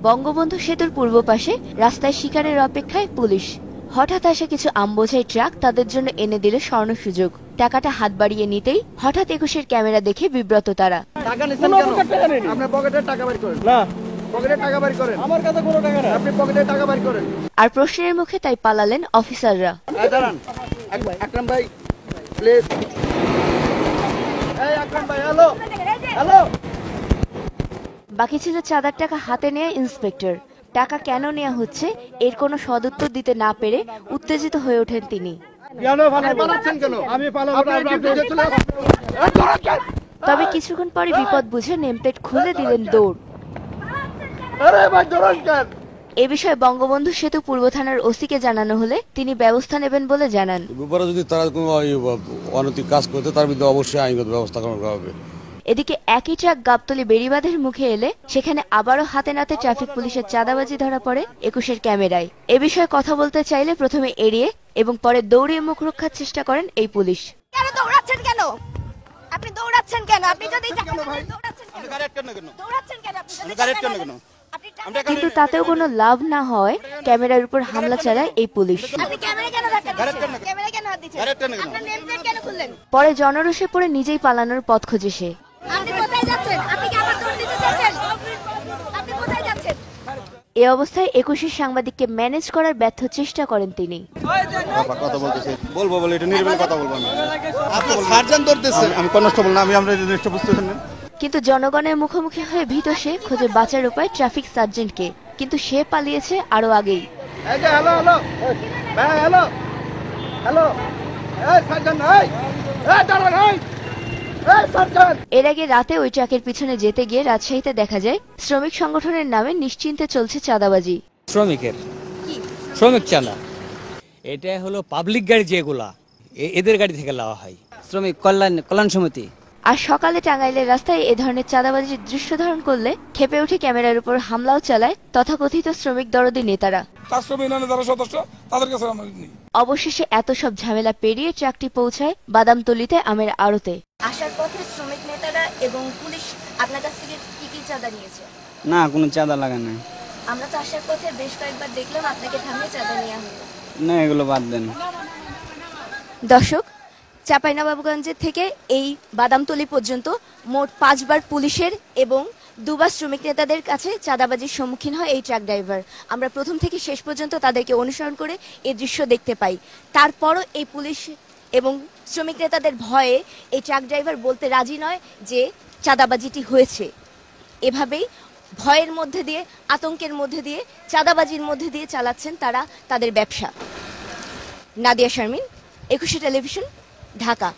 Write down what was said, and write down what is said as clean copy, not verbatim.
বঙ্গবন্ধু সেতুর পূর্ব পাশে রাস্তায় শিকারের অপেক্ষায় পুলিশ। হঠাৎ আসে কিছু আমবোঝাই ট্রাক তাদের জন্য এনে দিল স্বর্ণ সুযোগ। টাকাটা হাত বাড়িয়ে নিতেই হঠাৎ ২১-এর ক্যামেরা দেখে বিব্রত তারা। টাকা নিছেন কেন? আপনি পকেটে টাকা বের করেন। না, পকেটে টাকা বের করেন। আমার কাছে কোনো টাকা নাই। আপনি পকেটে টাকা বের করেন। আর প্রশ্নের মুখে তাই পালালেন অফিসাররা। দাঁড়ান, আকরাম ভাই প্লিজ। এই আকরাম ভাই, হ্যালো হ্যালো। বাকি ছিল চাঁদার টাকা হাতে নেয়া ইন্সপেক্টর। টাকা কেন নেওয়া হচ্ছে এর কোনো সদুত্তর দিতে না পেরে উত্তেজিত হয়ে ওঠেন তিনি। তবে কিছুক্ষণ পরে বিপদ বুঝে নেমপ্লেট খুলে দিলেন দৌড়। এ বিষয়ে বঙ্গবন্ধু সেতু পূর্ব থানার ওসিকে জানানো হলে তিনি ব্যবস্থা নেবেন বলে জানান। যদি তারা কোনো অনৈতিক কাজ করতে তার বিরুদ্ধে অবশ্যই আইনগত ব্যবস্থা গ্রহণ করা হবে। এদিকে একই ট্রাক গাবতলী বেড়িবাঁধের মুখে এলে সেখানে আবারও হাতে নাতে ট্রাফিক পুলিশের চাঁদাবাজি ধরা পড়ে ২১-এর ক্যামেরায়। এ বিষয়ে কথা বলতে চাইলে প্রথমে এড়িয়ে এবং পরে দৌড়িয়ে মুখ রক্ষার চেষ্টা করেন এই পুলিশ। কেন দৌড়াচ্ছেন কেন? আপনি দৌড়াচ্ছেন কেন? আপনি যদি দৌড়াচ্ছেন কেন? দৌড়াচ্ছেন কেন? কিন্তু তাতেও কোনো লাভ না হয় ক্যামেরার উপর হামলা চালায় এই পুলিশ। আপনি ক্যামেরা কেন ধাক্কা দিচ্ছেন? ক্যামেরা কেন হাত দিচ্ছেন? আপনার নেম প্লেট কেন খুললেন? পরে জনরোষে পড়ে নিজেই পালানোর পথ খোঁজে সে। আপনি কোথায় যাচ্ছেন? আপনি কি আবার দৌড় দিতে চাচ্ছেন? আপনি কোথায় যাচ্ছেন? এ অবস্থায় ২১-এর সাংবাদিককে ম্যানেজ করার ব্যর্থ চেষ্টা করেন তিনি। কথা বলতেছি, বলবো বলে এটা নির্ভুল কথা বলবো আমি। আপনি সার্জন ধরতেছেন, আমি কনস্টেবল না, আমি আমরা জিনিসটা বুঝতেছেন না। কিন্তু জনগণের মুখোমুখি হয়ে ভীত সে খোঁজে বাঁচার উপায় ট্রাফিক সার্জেন্টকে, কিন্তু সে পালিয়েছে আরো আগেই। এই যে হ্যালো হ্যালো ভাই, হ্যালো হ্যালো। এই সার্জন, এই দাঁড়ান, এই সার্জন। এর আগে রাতে ওই ট্রাকের পিছনে যেতে গিয়ে রাজশাহীতে দেখা যায় শ্রমিক সংগঠনের নামে নিশ্চিন্তে চলছে চাঁদাবাজি। শ্রমিক চাঁদা, এটা হলো পাবলিক গাড়ি যেগুলা এদের গাড়ি থেকে নেওয়া হয়, শ্রমিক কল্যাণ সমিতি। আর সকালে টাঙ্গাইলের রাস্তায় এ ধরনের চাঁদাবাজির দৃশ্য ধারণ করলে ক্ষেপে উঠে ক্যামেরার উপর হামলাও চালায় তথাকথিত শ্রমিক দরদি নেতারা। অবশেষে এত সব ঝামেলা পেরিয়ে ট্রাকটি পৌঁছায় বাদামতলীতে আমের আড়তে। আসার পথে শ্রমিক নেতারা এবং পুলিশ আপনার কাছ থেকে কি কি চাঁদা নিয়েছে? না, কোনো চাঁদা লাগা নাই। আমরা তো আসার পথে বেশ কয়েকবার দেখলাম আপনাকে থামিয়ে চাঁদা নেওয়া হলো। না, এগুলো বাদ দেন। দর্শক, চাঁপাইনবাবগঞ্জের থেকে এই বাদামতলী পর্যন্ত মোট ৫ বার পুলিশের এবং ২ বার শ্রমিক নেতাদের কাছে চাঁদাবাজির সম্মুখীন হয় এই ট্রাক ড্রাইভার। আমরা প্রথম থেকে শেষ পর্যন্ত তাদেরকে অনুসরণ করে এই দৃশ্য দেখতে পাই। তারপরও এই পুলিশ এবং শ্রমিক নেতাদের ভয়ে এই ট্রাক ড্রাইভার বলতে রাজি নয় যে চাঁদাবাজিটি হয়েছে। এভাবেই ভয়ের মধ্যে দিয়ে, আতঙ্কের মধ্যে দিয়ে, চাঁদাবাজির মধ্যে দিয়ে চালাচ্ছেন তারা তাদের ব্যবসা। নাদিয়া শারমিন, ২১ টেলিভিশন, ঢাকা।